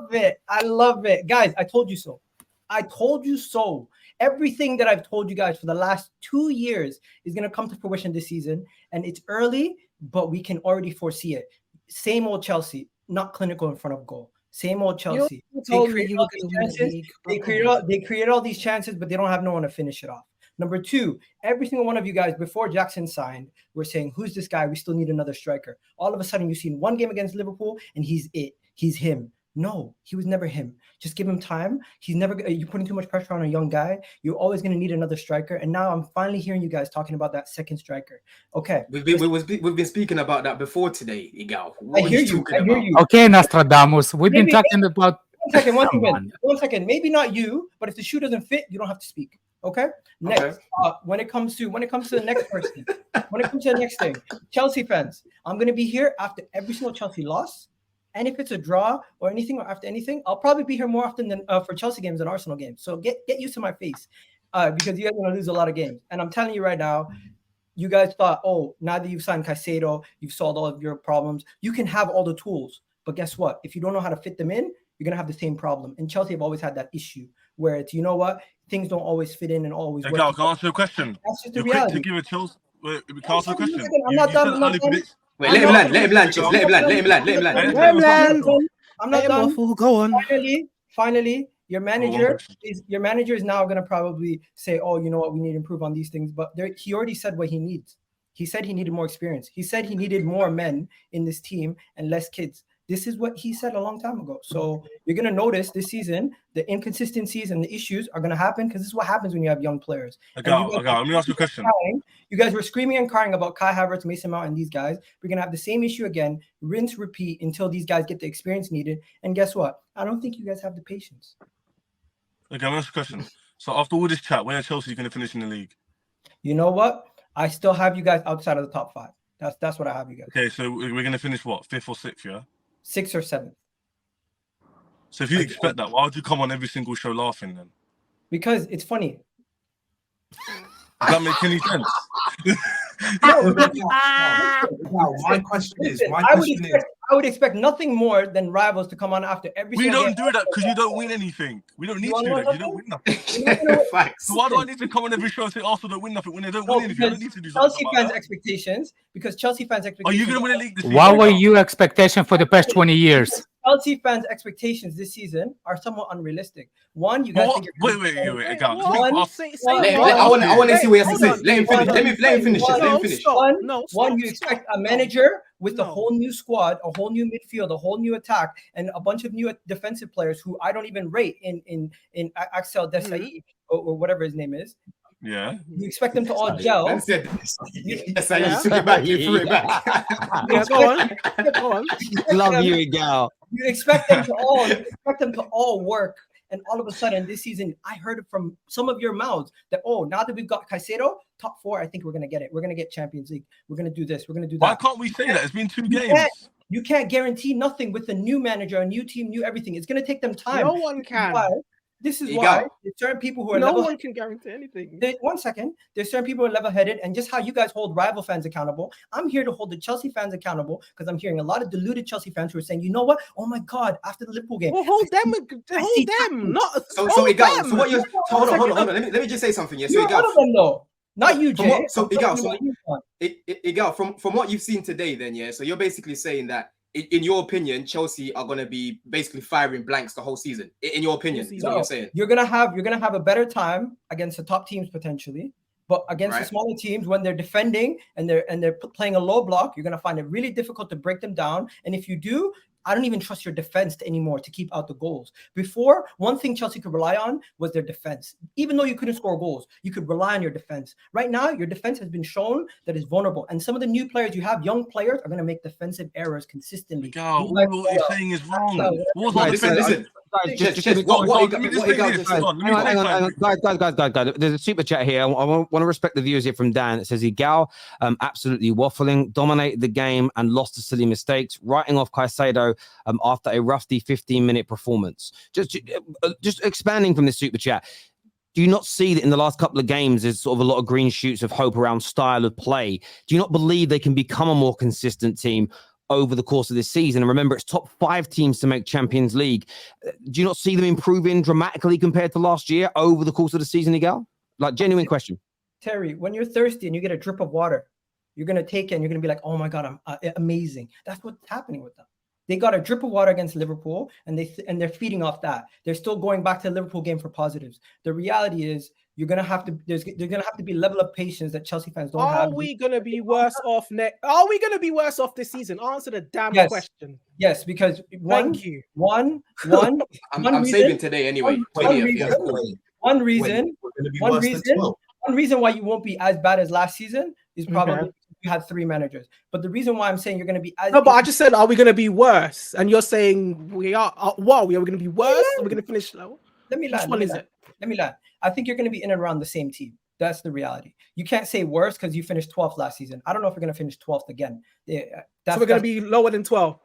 love it. I love it. Guys, I told you so. I told you so. Everything that I've told you guys for the last 2 years is going to come to fruition this season. And it's early, but we can already foresee it. Same old Chelsea, not clinical in front of goal. Same old Chelsea. They create all these chances, but they don't have no one to finish it off. Number two, every single one of you guys, before Jackson signed, were saying, who's this guy? We still need another striker. All of a sudden, you've seen one game against Liverpool, and he's it. He's him. No, he was never him. Just give him time. You're putting too much pressure on a young guy. You're always going to need another striker. And now I'm finally hearing you guys talking about that second striker. Okay. We've been speaking about that before today, Egal. I hear you. Okay, Nostradamus. We've been talking about... One second. Maybe not you, but if the shoe doesn't fit, you don't have to speak. Okay. Next, okay. When it comes to the next person, when it comes to the next thing, Chelsea fans, I'm going to be here after every single Chelsea loss. And if it's a draw or anything, or after anything, I'll probably be here more often than for Chelsea games than Arsenal games. So get used to my face because you guys are going to lose a lot of games. And I'm telling you right now, you guys thought, oh, now that you've signed Caicedo, you've solved all of your problems. You can have all the tools. But guess what? If you don't know how to fit them in, you're going to have the same problem. And Chelsea have always had that issue where it's, you know what? Things don't always fit in and always work. Egal, can I ask you a question? That's just the You're reality. quick to give a Chelsea... Wait, can I ask you a question? I'm not done. Wait, let him land. Let him land. I'm not done. Go on. Finally, your manager is now going to probably say, oh, you know what, we need to improve on these things. But he already said what he needs. He said he needed more experience. He said he needed more men in this team and less kids. This is what he said a long time ago. So you're going to notice this season, the inconsistencies and the issues are going to happen because this is what happens when you have young players. Egal, let me ask you a question. You guys were screaming and crying about Kai Havertz, Mason Mount, and these guys. We're going to have the same issue again, rinse, repeat until these guys get the experience needed. And guess what? I don't think you guys have the patience. Okay, let me ask you a question. So after all this chat, where are Chelsea going to finish in the league? You know what? I still have you guys outside of the top 5. That's what I have you guys. Okay, so we're going to finish what? 5th or 6th, yeah? 6th or 7th. So if you expect that, why would you come on every single show laughing then? Because it's funny. Does that make any sense? My question is, I would expect nothing more than rivals to come on after every. We don't do that because you don't win anything. We don't need to do that. You don't win nothing. So why do I need to come on every show and say Arsenal don't win nothing when they don't win anything? I don't need to do Chelsea fans' expectations. Because Chelsea fans' expectations. Are you going to win a league this season? What were your expectations for the past 20 years? Chelsea fans' expectations this season are somewhat unrealistic. One, you guys think wait, Egal. I want to see what he has to say. Let him finish. One, you expect a manager with a whole new squad, a whole new midfield, a whole new attack, and a bunch of new defensive players who I don't even rate in Axel Desai or whatever his name is. Yeah. You expect them to all gel. You took it back. You threw it back. Go on. Love you, Egal. You expect them to all work. And all of a sudden, this season, I heard it from some of your mouths that, now that we've got Caicedo, top 4, I think we're going to get it. We're going to get Champions League. We're going to do this. We're going to do that. Why can't we say that? It's been 2 games. You can't guarantee nothing with a new manager, a new team, new everything. It's going to take them time. No one can. This is why there's certain people who are no one can guarantee anything. One second. There's certain people who are level-headed, and just how you guys hold rival fans accountable, I'm here to hold the Chelsea fans accountable because I'm hearing a lot of deluded Chelsea fans who are saying, you know what? Oh my God! After the Liverpool game, well, hold them. Not so Egal. So what you hold on. Let me just say something. Yeah. So Egal, one of them though. Not you, Jay. Egal, from what you've seen today, then yeah. So you're basically saying that, in your opinion, Chelsea are going to be basically firing blanks the whole season. In your opinion, is what you're saying. You're gonna have a better time against the top teams potentially, but against the smaller teams when they're defending and they're playing a low block, you're gonna find it really difficult to break them down. And if you do, I don't even trust your defense anymore to keep out the goals. Before, one thing Chelsea could rely on was their defense. Even though you couldn't score goals, you could rely on your defense. Right now, your defense has been shown that it's vulnerable. And some of the new players you have, young players, are going to make defensive errors consistently. God, what you're saying is wrong. Listen. Guys, there's a super chat here. I want to respect the views here from Dan. It says Egal absolutely waffling, dominated the game and lost to silly mistakes, writing off Caicedo after a rusty 15-minute performance. Just expanding from this super chat. Do you not see that in the last couple of games there's sort of a lot of green shoots of hope around style of play? Do you not believe they can become a more consistent team? over the course of this season. And remember, it's top 5 teams to make Champions League. Do you not see them improving dramatically compared to last year over the course of the season, Egal? Like, genuine question. Terry, when you're thirsty and you get a drip of water, you're going to take it and you're going to be like, oh my God, I'm amazing. That's what's happening with them. They got a drip of water against Liverpool and they're feeding off that. They're still going back to the Liverpool game for positives. The reality is there's going to have to be a level of patience that Chelsea fans don't have. Are we going to be worse off Are we going to be worse off this season? Answer the damn question. Yes, because I'm saving today anyway. One reason why you won't be as bad as last season is probably you had 3 managers. But the reason why I'm saying you're going to be as but I just said, are we going to be worse? And you're saying we are. Are we going to be worse? Are we going to finish low? Let me land. I think you're going to be in and around the same team. That's the reality. You can't say worse because you finished 12th last season. I don't know if we're going to finish 12th again. So we're going to be lower than 12.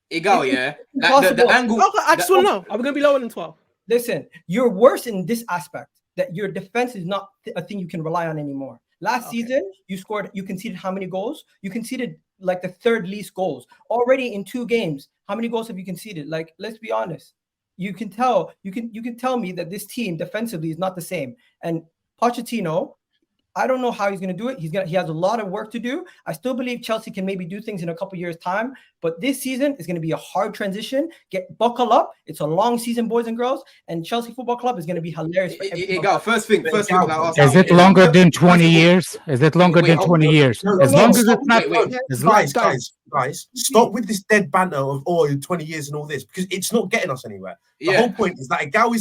Egal, yeah. The angle. I just want to know. Are we going to be lower than 12? Listen, you're worse in this aspect that your defense is not a thing you can rely on anymore. Last season, you conceded how many goals? You conceded like the 3rd least goals. Already in 2 games, how many goals have you conceded? Like, let's be honest. You can tell me that this team defensively is not the same. And Pochettino, I don't know how he's going to do it. He has a lot of work to do. I still believe Chelsea can maybe do things in a couple years' time, but this season is going to be a hard transition. Buckle up. It's a long season, boys and girls, and Chelsea Football Club is going to be hilarious. First thing. Is it longer than 20 years? Is it longer than 20 years? As long as it's not. Guys, stop with this dead banter of 20 years and all this, because it's not getting us anywhere. The whole point is that Egal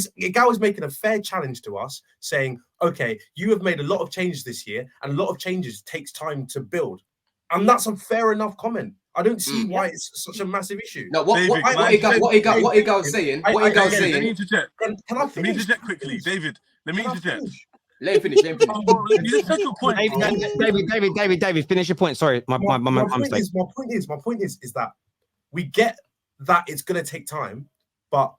is making a fair challenge to us, saying, okay, you have made a lot of changes this year, and a lot of changes takes time to build. And that's a fair enough comment. I don't see why it's such a massive issue. No, what Egal is saying. Let me interject. Can I finish? Let me interject quickly, David. Let me interject. Let him finish. You just said your point. David, finish your point. Sorry, my mistake. My point is that we get that it's going to take time, but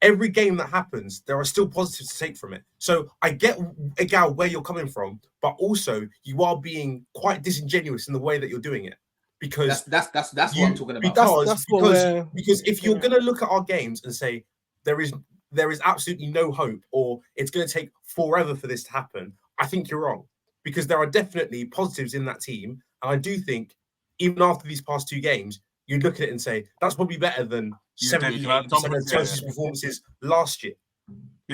every game that happens, there are still positives to take from it. So I get, Egal, where you're coming from, but also you are being quite disingenuous in the way that you're doing it. Because that's what I'm talking about. Because if you're going to look at our games and say there is absolutely no hope, or it's going to take forever for this to happen, I think you're wrong. Because there are definitely positives in that team. And I do think, even after these past 2 games, you'd look at it and say, that's probably better than 70% of Chelsea's performances last year.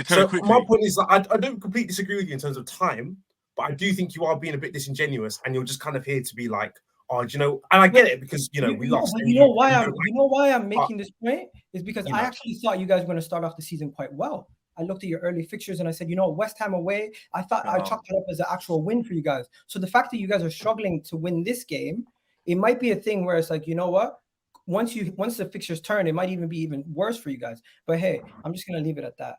So my point is that I don't completely disagree with you in terms of time, but I do think you are being a bit disingenuous, and you're just kind of here to be like, oh, do you know, and I get it because, we lost. You know why I'm making this point is because I actually thought you guys were going to start off the season quite well. I looked at your early fixtures and I said, West Ham away, I thought I chalked it up as an actual win for you guys. So the fact that you guys are struggling to win this game, it might be a thing where it's like, you know what? Once the fixtures turn, it might even worse for you guys. But hey, I'm just gonna leave it at that.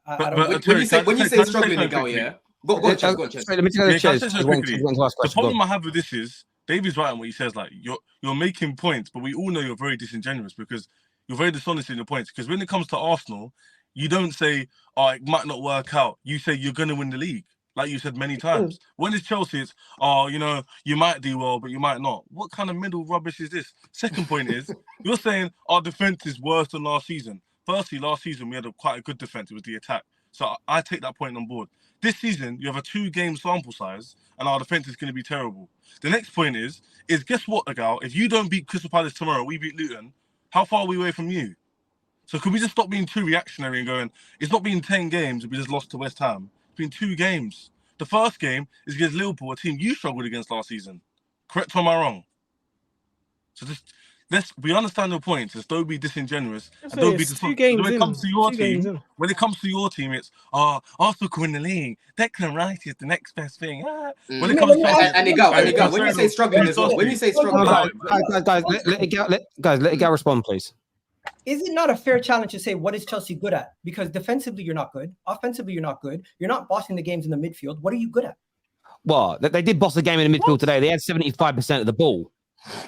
When you say struggling, Egal, yeah. Go on, Chaz. Let me tell you, the problem I have with this is David's right on what he says. Like you're making points, but we all know you're very disingenuous because you're very dishonest in your points. Because when it comes to Arsenal, you don't say, "Oh, it might not work out." You say you're gonna win the league, like you said many times. When it's Chelsea, it's you might do well, but you might not. What kind of middle rubbish is this? Second point is you're saying our defense is worse than last season. Firstly, last season we had quite a good defense. It was the attack. So I take that point on board. This season, you have a 2-game sample size, and our defense is going to be terrible. The next point is guess what, Egal? If you don't beat Crystal Palace tomorrow, we beat Luton, how far are we away from you? So could we just stop being too reactionary and going, it's not been 10 games and we just lost to West Ham. It's been 2 games. The first game is against Liverpool, a team you struggled against last season. Correct or am I wrong? So we understand your points. Just don't be disingenuous. And don't be dishonest. When it comes to your team, it's Arsenal can win the league. Declan Rice is the next best thing. When it comes to and Egal, when you say struggling as well, let Egal respond, please. Is it not a fair challenge to say what is Chelsea good at? Because defensively you're not good, offensively you're not good. You're not bossing the games in the midfield. What are you good at? Well, they did boss the game in the midfield today. They had 75% of the ball.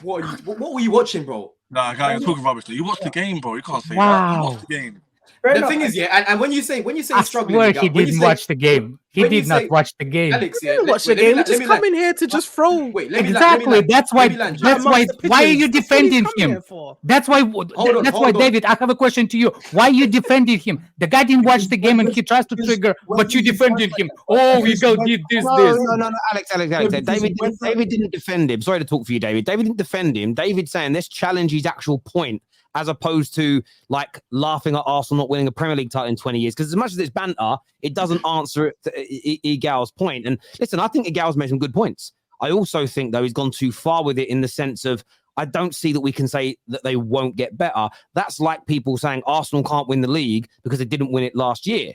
What were you watching, bro? Nah, guy, you're talking rubbish. You watched the game, bro. You can't say that. You watched the game. The thing is, and when you say I struggling, swear he didn't watch the game. He did not watch the game. Alex, Didn't watch the game. Just come in here to just throw. Wait, Exactly. That's why. That's why. Why are you defending him? That's why. That's why, David. I have a question to you. Why you defended him? The guy didn't watch the game and he tries to trigger, but you defended him. Oh, Egal did this. No, Alex. David didn't defend him. Sorry to talk for you, David. David didn't defend him. David saying let's challenge his actual point, as opposed to like laughing at Arsenal not winning a Premier League title in 20 years. Because as much as it's banter, it doesn't answer Egal's point. And listen, I think Egal's made some good points. I also think, though, he's gone too far with it in the sense of I don't see that we can say that they won't get better. That's like people saying Arsenal can't win the league because they didn't win it last year.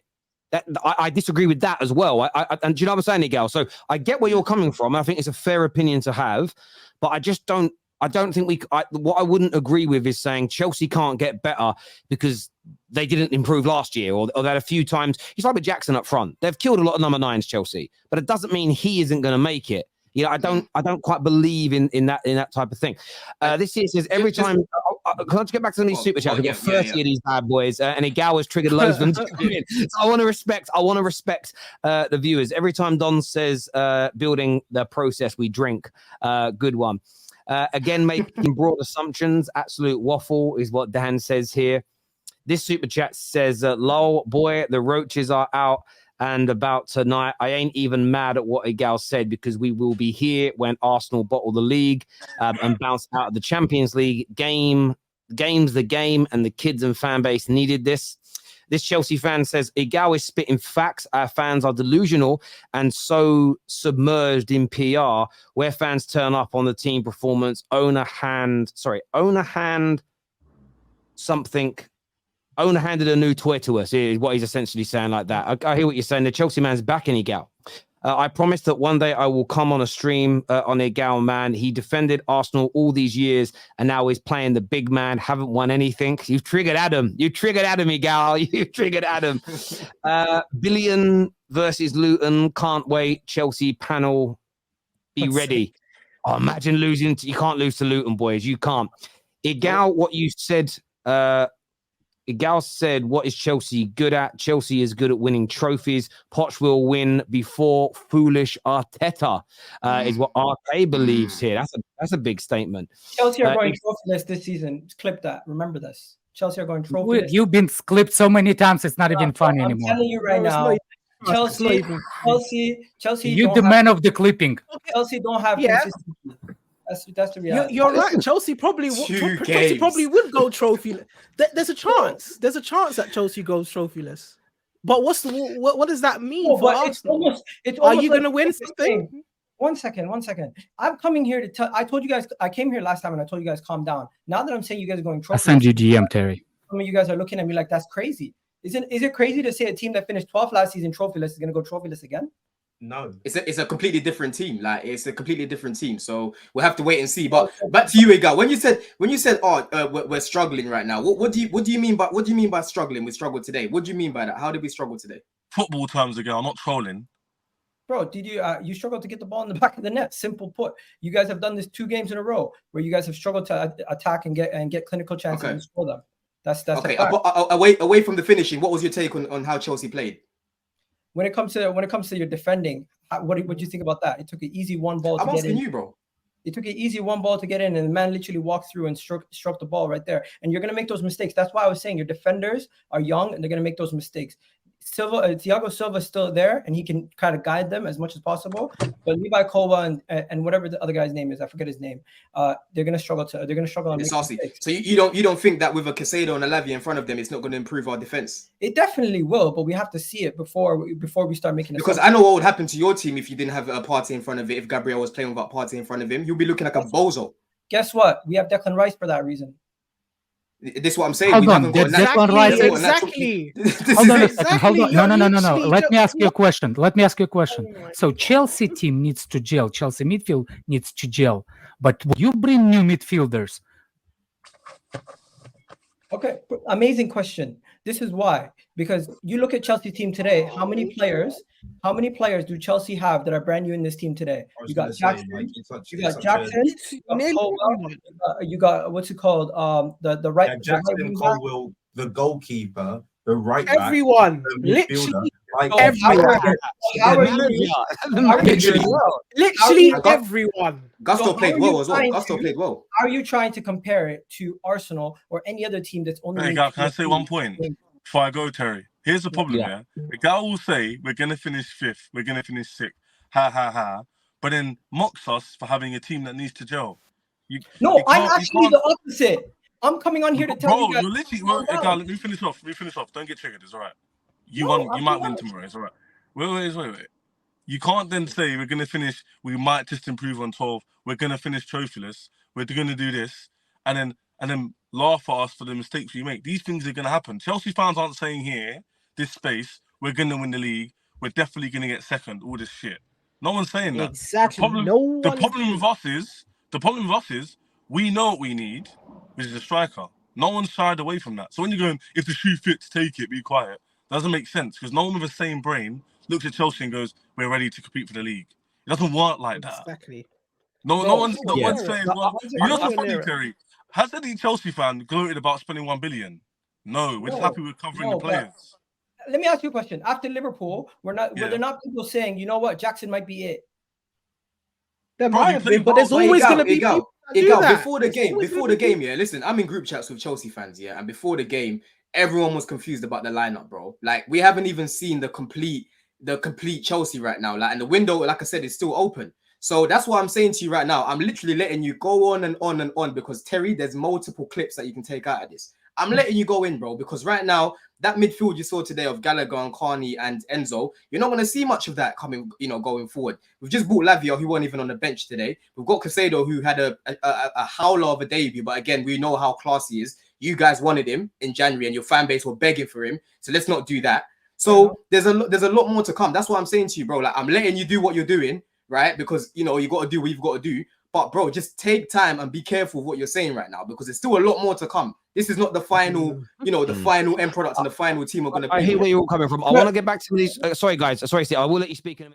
I disagree with that as well. And do you know what I'm saying, Egal? So I get where you're coming from. I think it's a fair opinion to have, but I just don't. I don't think what I wouldn't agree with is saying Chelsea can't get better because they didn't improve last year or they had a few times. It's like with Jackson up front. They've killed a lot of number 9s, Chelsea, but it doesn't mean he isn't going to make it. You know, I don't quite believe in that type of thing. This year says every time. Can I just get back to these super chats? We've got 30 of these bad boys, and Egal has triggered loads of them. So I want to respect the viewers. Every time Don says building the process we drink, good one. Again, making broad assumptions. Absolute waffle is what Dan says here. This super chat says, lol, boy, the roaches are out and about tonight. I ain't even mad at what Egal said because we will be here when Arsenal bottle the league and bounce out of the Champions League. Game's the game, and the kids and fan base needed this. This Chelsea fan says, Egal is spitting facts. Our fans are delusional and so submerged in PR where fans turn up on the team performance, owner handed a new toy to us, is what he's essentially saying like that. I hear what you're saying. The Chelsea man's backing Egal. I promise that one day I will come on a stream on Egal, man. He defended Arsenal all these years and now he's playing the big man. Haven't won anything. You've triggered Adam. You triggered Adam, Egal. You triggered Adam. Billion versus Luton. Can't wait. Chelsea panel. Be ready. Oh, imagine losing. You can't lose to Luton, boys. You can't. Egal, what you said... Egal said, what is Chelsea good at? Chelsea is good at winning trophies. Poch will win before foolish Arteta, is what RK believes here. That's a big statement. Chelsea are going trophyless this season. Clip that. Remember this. Chelsea are going trophyless. You've been clipped so many times, it's not even funny anymore. I'm telling you right now. Chelsea. You're the man of the clipping. Chelsea don't have consistency. That's the reality. You're right. Chelsea probably would go trophy. There's a chance. There's a chance that Chelsea goes trophyless. But what does that mean for Arsenal? Are you going to win something? One second. I'm coming here to tell. I told you guys. I came here last time and I told you guys calm down. Now that I'm saying you guys are going trophyless, I send you DM, Terry. Some of you guys are looking at me like that's crazy. Is it crazy to say a team that finished 12th last season trophyless is going to go trophyless again? No, it's a completely different team. Like it's a completely different team. So we'll have to wait and see. But back to you, Egal. When you said, we're struggling right now. What do you mean by struggling? We struggled today. What do you mean by that? How did we struggle today? Football terms, Egal. I'm not trolling. Bro, did you struggled to get the ball in the back of the net? Simple put. You guys have done this 2 games in a row where you guys have struggled to attack and get clinical chances and score them. That's okay. Away from the finishing, what was your take on how Chelsea played? When it comes to your defending, what do you think about that? It took an easy one ball to get in. I'm asking you, bro. It took an easy one ball to get in, and the man literally walked through and struck the ball right there. And you're going to make those mistakes. That's why I was saying your defenders are young, and they're going to make those mistakes. Thiago Silva is still there, and he can kind of guide them as much as possible. But Levi Kova and whatever the other guy's name is, I forget his name. They're gonna struggle. It's saucy. So you don't think that with a Casado and a Lavia in front of them, it's not going to improve our defense? It definitely will, but we have to see it before we start making. Because I know what would happen to your team if you didn't have a Partey in front of it. If Gabriel was playing without Partey in front of him, you'll be looking like a bozo. Guess what? We have Declan Rice for that reason. This is what I'm saying. Hold on. Exactly. Hold on a second. Hold on. No. Let me ask you a question. So Chelsea team needs to gel. Chelsea midfield needs to gel. But you bring new midfielders. Okay. Amazing question. This is why. Because you look at Chelsea team today, how many players do Chelsea have that are brand new in this team today? You got Jackson, you got what's it called? The right Jackson, Colwell, the goalkeeper, the right back, everyone, the midfielder, literally like everyone. Literally everyone. Gusto played well as well. Gusto played well. How are you trying to compare it to Arsenal or any other team that's only? Hey, can I say one point before I go, Terry? Here's the problem. Yeah, the guy will say we're gonna finish 5th, we're gonna finish 6th, ha ha ha, but then mocks us for having a team that needs to gel. I'm actually the opposite. I'm coming on here to tell you guys. You're literally. Egal, let me finish off. Don't get triggered. It's all right. You might win tomorrow. It's all right. Wait. You can't then say we're gonna finish. We might just improve on 12. We're gonna finish trophyless. We're gonna do this, and then laugh at us for the mistakes we make. These things are gonna happen. Chelsea fans aren't saying here, this space, we're gonna win the league. We're definitely gonna get second. All this shit. No one's saying that. Exactly. The problem with us is we know what we need, which is a striker. No one's shied away from that. So when you're going, if the shoe fits, take it, be quiet. Doesn't make sense because no one with the same brain looks at Chelsea and goes, "We're ready to compete for the league." It doesn't work like that. Exactly. No one's saying. Well, you know what's funny, Terry? Has any Chelsea fan gloated about spending 1 billion? No, we're just happy with covering the players. Let me ask you a question. After Liverpool, were there not people saying, you know what, Jackson might be it? There might have been, but there's always going to be people before the game, yeah. Listen, I'm in group chats with Chelsea fans, yeah, and before the game, everyone was confused about the lineup, bro. Like, we haven't even seen the complete Chelsea right now. Like, and the window, like I said, is still open. So that's what I'm saying to you right now. I'm literally letting you go on and on and on because Terry, there's multiple clips that you can take out of this. I'm letting you go in, bro, because right now, that midfield you saw today of Gallagher and Carney and Enzo, you're not going to see much of that coming, going forward. We've just bought Lavia, who wasn't even on the bench today. We've got Casado, who had a howler of a debut, but again, we know how class he is. You guys wanted him in January and your fan base were begging for him. So let's not do that. So there's a lot more to come. That's what I'm saying to you, bro. Like, I'm letting you do what you're doing, right? Because, you got to do what you've got to do. But, bro, just take time and be careful of what you're saying right now because there's still a lot more to come. This is not the final, the final end product and the final team are going to play. I hear where you're all coming from. I want to get back to these. Sorry, guys. Sorry, Steve. I will let you speak in a minute.